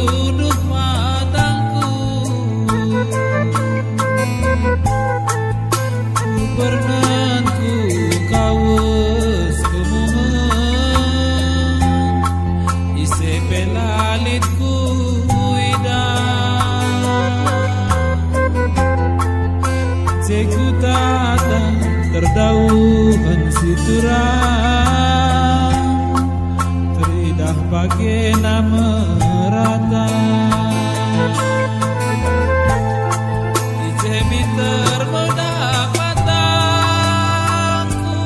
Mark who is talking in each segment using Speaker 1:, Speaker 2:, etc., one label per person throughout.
Speaker 1: duduk matangku, ku pernah ku kawes kemohon, ise pelalitku Ceku datang terdauhan siturang, teridah pakai nama rata. Ijemi terbedak mataku,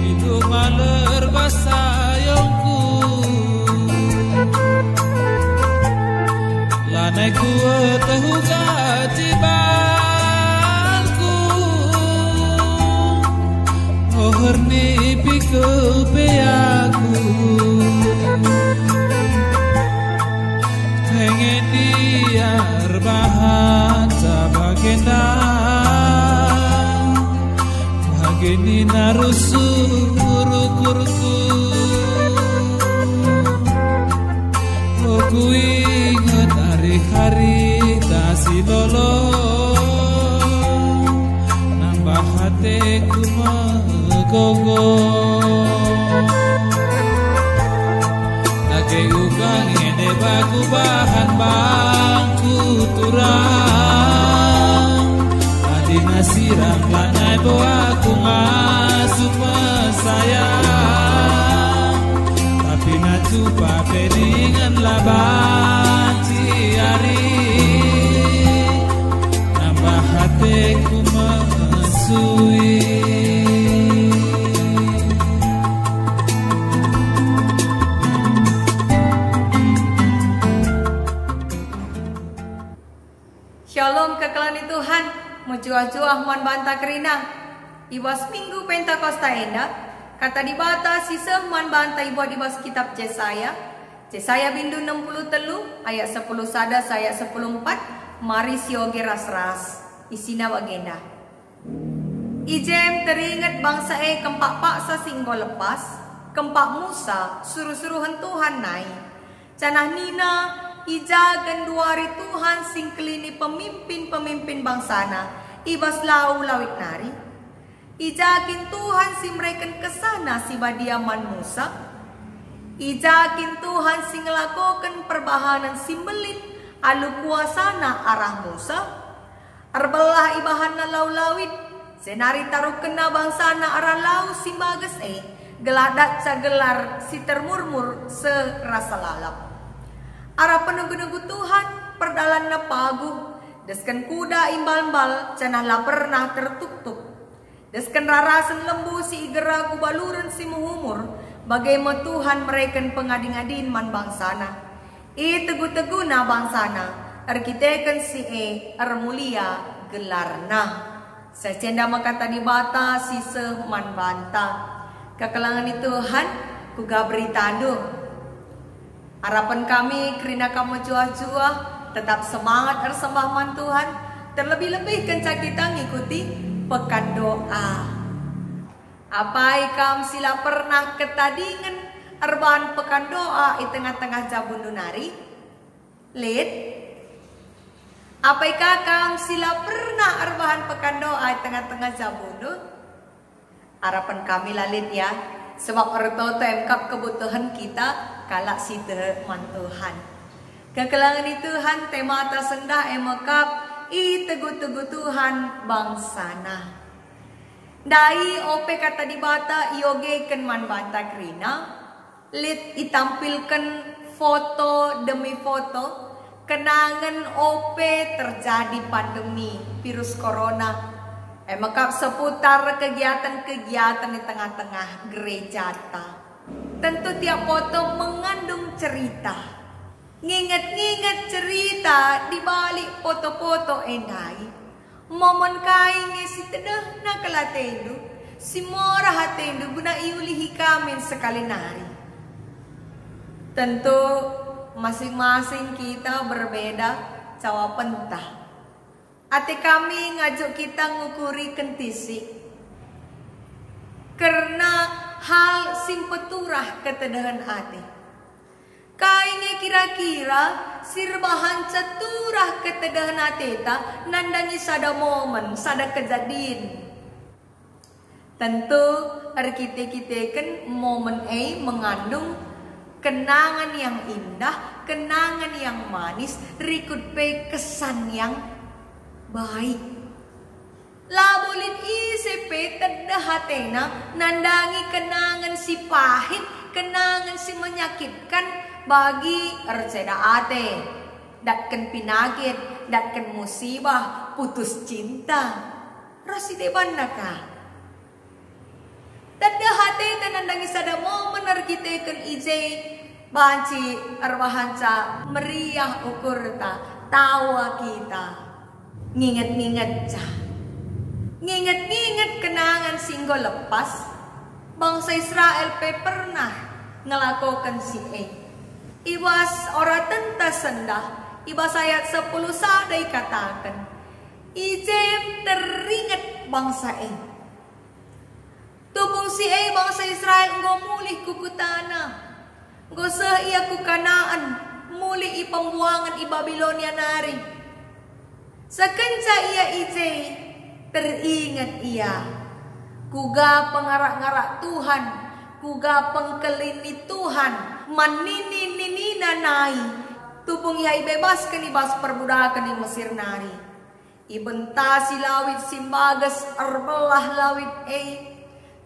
Speaker 1: hidung maler basayongku, lanaiku tahu gajibanku, herni pikul peyaku, pengen diar bahan sabagenda, bageni narusurukurku, aku ingat hari-hari tak silolo, nambah hatiku gogo nake ugang ene baku bahan bangku turang tadi nasirang lanai aku masuk sayang tapi nacupa peningan laban ciari nambah hatiku mesui.
Speaker 2: Shalom kekelani Tuhan, mujuah-juah man banta kerina. Ibas minggu Pentakosta enda, kata dibata sisa man banta ibu dibas kitab Yesaya. Yesaya bindu 63 ayat 10 sada saya 10:4. Mari sioge ras-ras isina wagenda. Ijem teringat bangsa kempak paksa singgo lepas, kempak Musa suruh-suruhan Tuhan naik. Canah Nina ijagan duari Tuhan sing kelini pemimpin-pemimpin bangsana ibas lau lawit nari. Ijagin Tuhan si mereka kesana si badiaman Musa. Ijagin Tuhan si ngelakokan perbahanan simbelit alu kuasana arah Musa. Arbelah ibahan na lau lawit senari taruh kena bangsana arah lau si bagas geladak cagelar si termurmur serasa lalap. Arah penunggu-nunggu Tuhan perdalan na pagu, deskan kuda imbal-imbal canah la pernah tertuk-tuk. Deskan rarasan lembu si igera kubaluran si muhumur, bagaimana Tuhan mereken pengading-adin man bangsana. Tegu-tegu na bangsana, arkiteken si mulia gelarna. Secenda makata di bata si man banta. Kekalangan ni Tuhan kugaberitado. Harapan kami kerana kamu juah-juah tetap semangat bersembahman Tuhan. Terlebih-lebih kenca kita ngikuti pekan doa. Apai kam sila pernah ketadingan erban pekan doa di tengah-tengah jabun nari? Lid? Apai kam sila pernah erban pekan doa di tengah-tengah jabun? Harapan kami lalit ya. Sebab erto temkap kebutuhan kita kalak sita man Tuhan. Kekelangan di Tuhan tema atas sendah emakap tegu-tegu Tuhan bangsana. Dai ope kata dibata iogekan man bata krina. Lit itampilkan foto demi foto kenangan ope terjadi pandemi virus corona. Emakap seputar kegiatan-kegiatan di tengah-tengah gereja ta. Tentu tiap foto mengandung cerita. Nginget-nginget cerita di balik foto-foto endai. Momen kain si tedah na kalatendu, si mora hatendu guna iulihi kamin sekali nari. Tentu masing-masing kita berbeda cawa pentah. Ati kami ngajuk kita ngukuri kentisi. Karena hal simpeturah ketedahan hati. Kainge kira-kira sirbahan caturah ketedahan teta nandangi sada momen, sada kejadian. Tentu kita kan momen mengandung kenangan yang indah, kenangan yang manis, rikut pe kesan yang baik. Labulit isi pe tedah hatena nandangi kenangan si pahit, kenangan si menyakitkan bagi erceda ate. Datkan pinagit, datkan musibah, putus cinta. Rasi deban naka. Tanda hati nandangi sada momen kita kan ije banci arwahanca meriah ukur ta tawa kita nginget-nginget ca nginget-nginget kenangan singgo lepas bangsa Israel pe pernah ngelakukan si ibas ora tenta sendah ibas ayat 10 sadai katakan ije teringat bangsa tubung si bangsa Israel nggo mulih kukutana nggo iya ku Kanaan mulih pembuangan i Babilonia nari sekenca ia ije teringat ia kuga pengarak-ngarak Tuhan kuga pengkelini Tuhan manini nai tubung ia bebaskan ibas perbudakan di Mesir nari ibentasi lawit simbagas arbelah lawit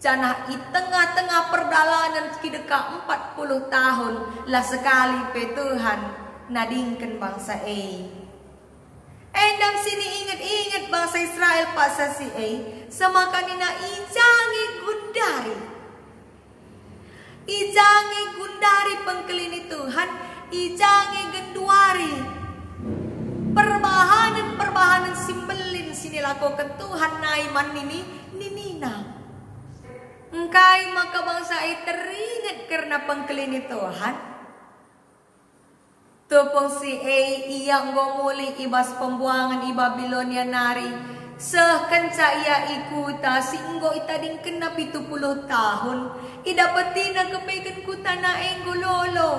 Speaker 2: Janah i tengah-tengah perdalanan kideka 40 tahun lah sekali pe Tuhan nadingkan bangsa Endang sini ingat-ingat bangsa Israel pasal si semakanina ijangi gundari pengkelini Tuhan ijangi genduari perbahanan simbelin sini lakukan Tuhan naiman ninina engkai maka bangsa teringat karena pengkelini Tuhan. Tupong si iya ngomuli ibas pembuangan i Babilonia nari. Sekenca ia ikuta singgo itading kena 70 tahun. Idapati na kepegan kuta na gololo.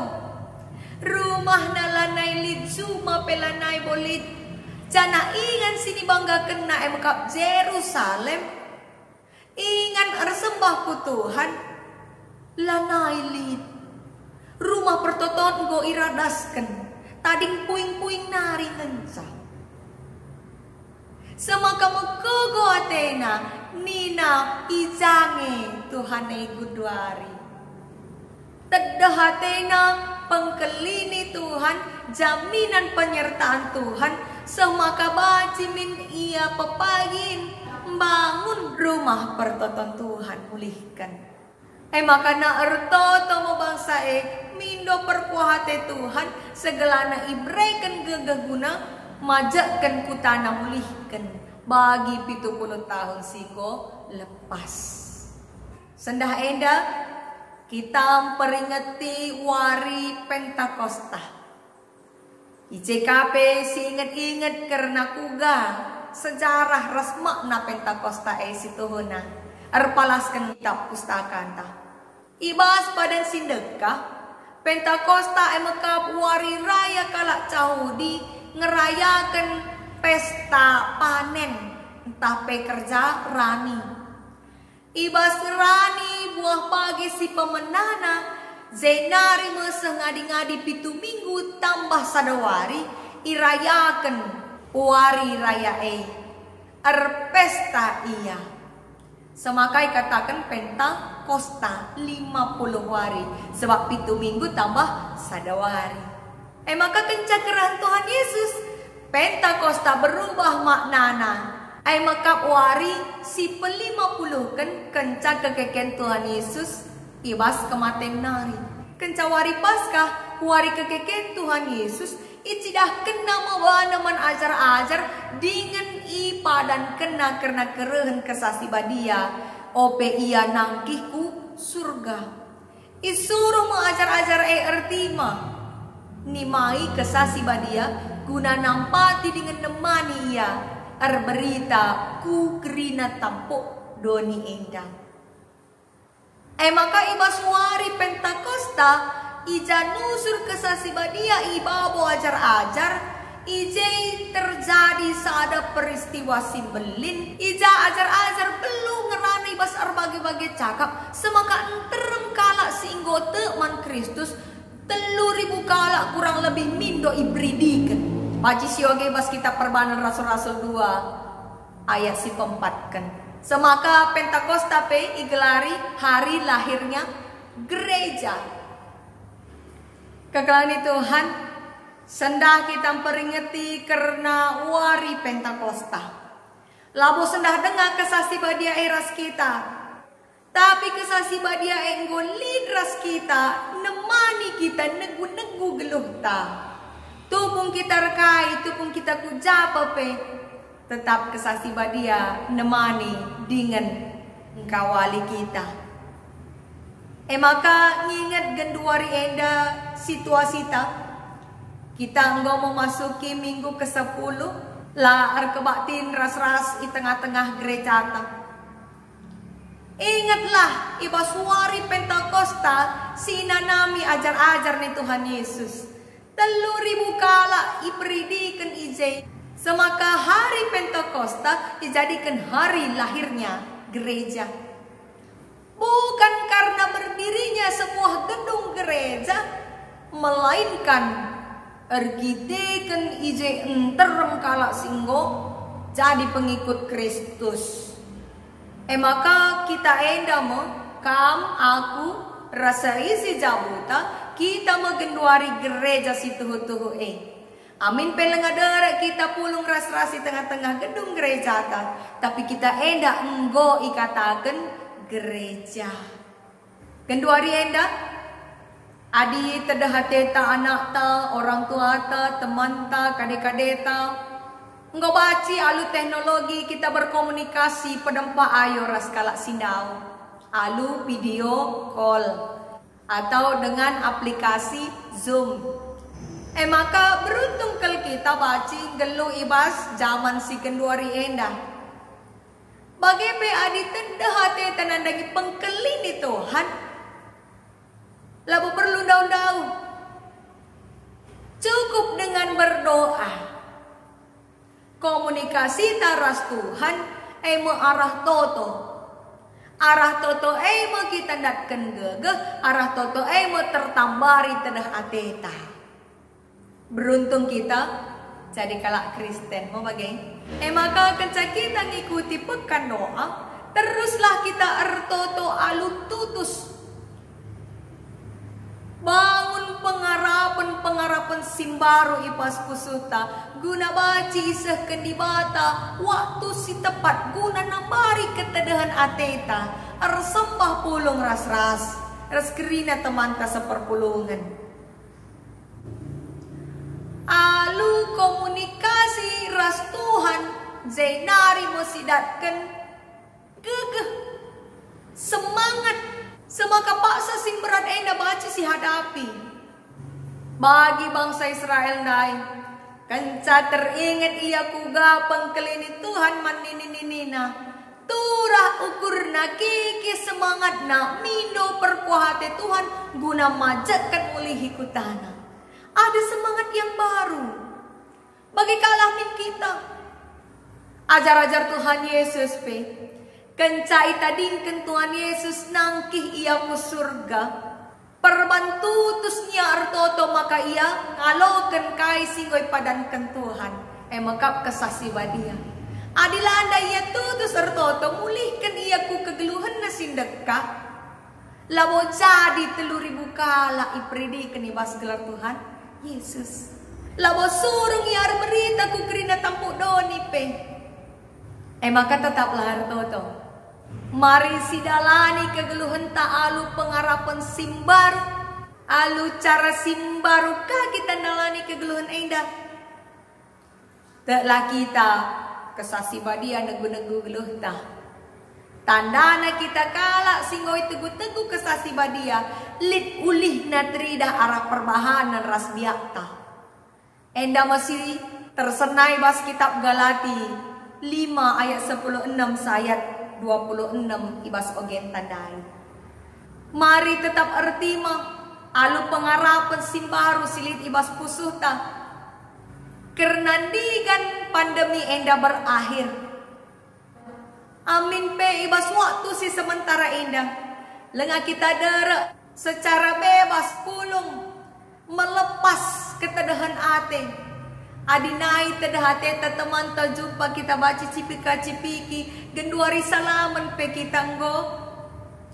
Speaker 2: Rumah na lanay lidsuma pelanay bolit. Jana ingan sini bangga kena makap Jerusalem. Ingan arsembah ku Tuhan lanai lid rumah pertoton go iradaskan tading puing-puing nari ngensa semaka mengkogo atena nina ijange Tuhan guduari tedah atena pengkelini Tuhan jaminan penyertaan Tuhan semaka bajimin ia pepagin bangun rumah pertoton Tuhan pulihkan. Maka na erto tomo bangsa mindo perkuahate Tuhan segelana ibrekan gegaguna majakan kutana mulihkan bagi 70 tahun singgo lepas. Sendah enda kita peringati wari Pentakosta. ICKP si ingat-ingat karena kuga sejarah resmak na Pentakosta situhuna arpalaskan kitab pustaka anta ibas padan sindeka Pentakosta mekap wari raya kalak cahudi ngerayakan pesta panen entah pekerja rani ibas rani buah pagi si pemenana zenari meseng ngadi-ngadi 7 minggu tambah sadawari irayakan wari raya pesta iya semakai katakan Pentakosta 50 wari sebab 7 minggu tambah sadawari maka kencakerahan Tuhan Yesus Pentakosta berubah maknana maka wari si 50 kan kencak kekeken Tuhan Yesus ibas kematen nari kenca wari Paskah wari kekeken Tuhan Yesus icidah kena mawanaman ajar-ajar dengan padan kena karena kerehen kesasi badia ope ia nangkihku surga isuruh mengajar-ajar ertima nimai kesasi badia guna nampati dengan nemani ia berita ku kerina tampuk doni endang maka ibas wari Pentakosta ija nusur kesasi badia ibabo ajar-ajar, ijai terjadi sada peristiwa simbelin, ija ajar-ajar belum ngerana ibas bagi-bagi cakap, semaka enterem kala singgo teman Kristus 3.000 kala kurang lebih mindo ibridikan. Paci sioge bas kita perbanan Rasul-Rasul 2 ayat si pempatkan. Semaka Pentakosta pe igelari hari lahirnya gereja. Kekalani Tuhan, sendah kita peringati karena wari Pentakosta. Labo sendah dengar kesasi badia eras kita. Tapi kesasi badia enggolin ras kita, nemani kita negu-negu geluh ta. Tupung kita rekai, tupung kita kujapa pe. Tetap kesasi badia nemani dengan ngkawali kita. Maka ngingat genduari enda situasi ta. Kita enggak memasuki minggu ke-10 lah arkebaktin ras-ras di tengah-tengah gereja ta. Ingatlah ibas wari Pentakosta sinanami ajar-ajar nih Tuhan Yesus. 3.000 kala ipridikan ijai. Semaka hari Pentakosta dijadikan hari lahirnya gereja. Bukan karena berdirinya sebuah gedung gereja, melainkan ergidekan ije enterem kala singgo jadi pengikut Kristus. Maka kita endamo kam aku rasa isi jabuta kita megenduari gereja si tuhu-tuhu Amin pelengadara kita pulung ras-ras di tengah-tengah gedung gereja ta. Tapi kita enda enggo ikatakan gereja. Genduari enda adi tedahate ta anak ta, orang tua ta, teman ta, kade-kade ta. Enggo baci alu teknologi kita berkomunikasi pedempa ayo ras kalak sindau. Alu video call atau dengan aplikasi Zoom. Maka beruntung kalau kita baci gelu ibas zaman si genduari enda. Bagi pe adi tedahate tanandagi pengkelini Tuhan. Lalu perlu daun-daun. Cukup dengan berdoa. Komunikasi taras Tuhan arah toto. Arah toto kita datkan gegeh. Arah toto tertambari tedah ateta. Beruntung kita jadi kalak Kristen. Mau bagaimana? Maka kencak kita ngikuti pekan doa. Teruslah kita ertoto alu tutus. Bangun pengharapan simbaru ipas pusuta. Guna baci iseh kendibata. Waktu si tepat guna nambari ketedahan ateta. Ersembah pulung ras-ras. Reskerina teman ta seperpulungan. Alu komunikasi ras Tuhan Zainari mesidatkan gegeh semangat semaka paksa sing berat enda baca si hadapi bagi bangsa Israel nai kenca teringat ia kuga pengkelini Tuhan manini-ninina turah ukurna kiki semangat na mindo perkuahate Tuhan guna majatkan mulihi kutana. Ada semangat yang baru bagi kalamin kita. Ajar-ajar Tuhan Yesus pe. Kencai tadingken Tuhan Yesus nangkih ia mu surga. Perbantutusnya artoto maka ia ngaloken kai singoy padanken Tuhan. Maka kesasi badia. Adilanda ia tutus artoto mulihkan ia ku kegeluhan na sindeka. Labo jadi 3.000 kala ipridikan ibas gelar Tuhan Yesus. Labo surung yar berita ku kerina tampu doni pe. Maka tetaplah artoto. Mari sidalani kegeluhan ta alu pengharapan simbaru. Alu cara simbaru kah kita nalani kegeluhan endah. Teklah kita kesasi badia negu-negu geluh ta. Tandana kita kalak singgoy tegu-tegu kesasi badia lit ulih natridah arah perbahanan ras biakta. Enda masih tersenai bas kitab Galati 5 ayat 16 ayat 26 ibas ogen tandai. Mari tetap ertima Alu pengarapan simbaru silit ibas pusuh ta. Karena digan pandemi enda berakhir. Amin pe ibas waktu si sementara indah. Lenga kita dere secara bebas pulung melepas ketedahan ate. Adinai tedahate teman terjumpa kita baca cipika-cipiki. Genduari salaman pe kita nggo.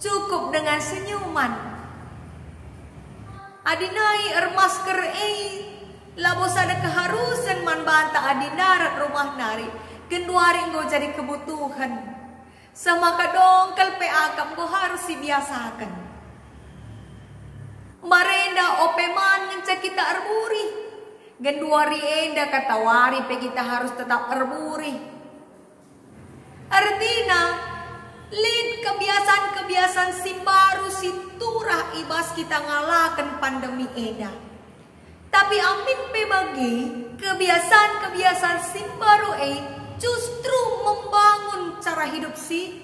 Speaker 2: Cukup dengan senyuman. Adinai masker labos ada keharusan man banta adinarat rumah nari. Genduari nggo jadi kebutuhan. Sama kadongkal pe akam nggo harus dibiasakan. Marenda opeman ngenca kita arburi. Genduari enda katawari pe kita harus tetap arburi. Artinya lid kebiasaan-kebiasaan simbaru siturah ibas kita ngalakan pandemi eda. Tapi amin pe bagi kebiasaan-kebiasaan simbaru justru membangun cara hidup si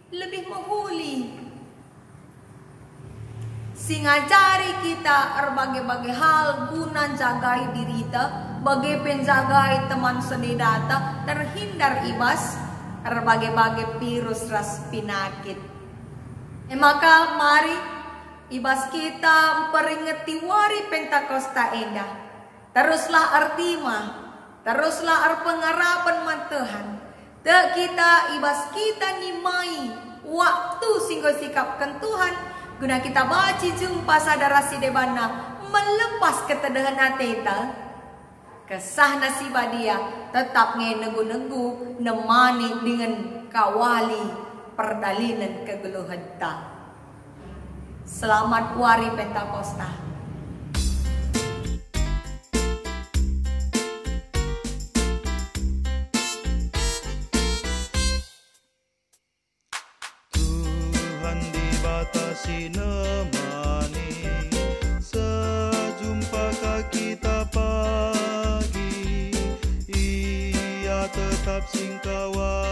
Speaker 2: lebih menghuli. Si ngajari kita berbagai-bagai hal guna jagai diri kita, bagai penjagai teman senidata terhindar ibas berbagai-bagai virus ras penyakit. Maka mari ibas kita peringati wari Pentakosta endah. Teruslah artima, teruslah pengarapan mantehan. Te kita ibas kita nimai waktu singgo sikapkan Tuhan. Guna kita baci jumpa sadara si debana melepas ketedahan ateta. Kesah nasibah dia tetap ngenegu-negu nemani dengan kawali perdalinan kegeluhan ta. Selamat wari Pentakosta.
Speaker 3: Tuhan dibatasi nemani, sejumpakah kita pagi, Ia tetap singkawal.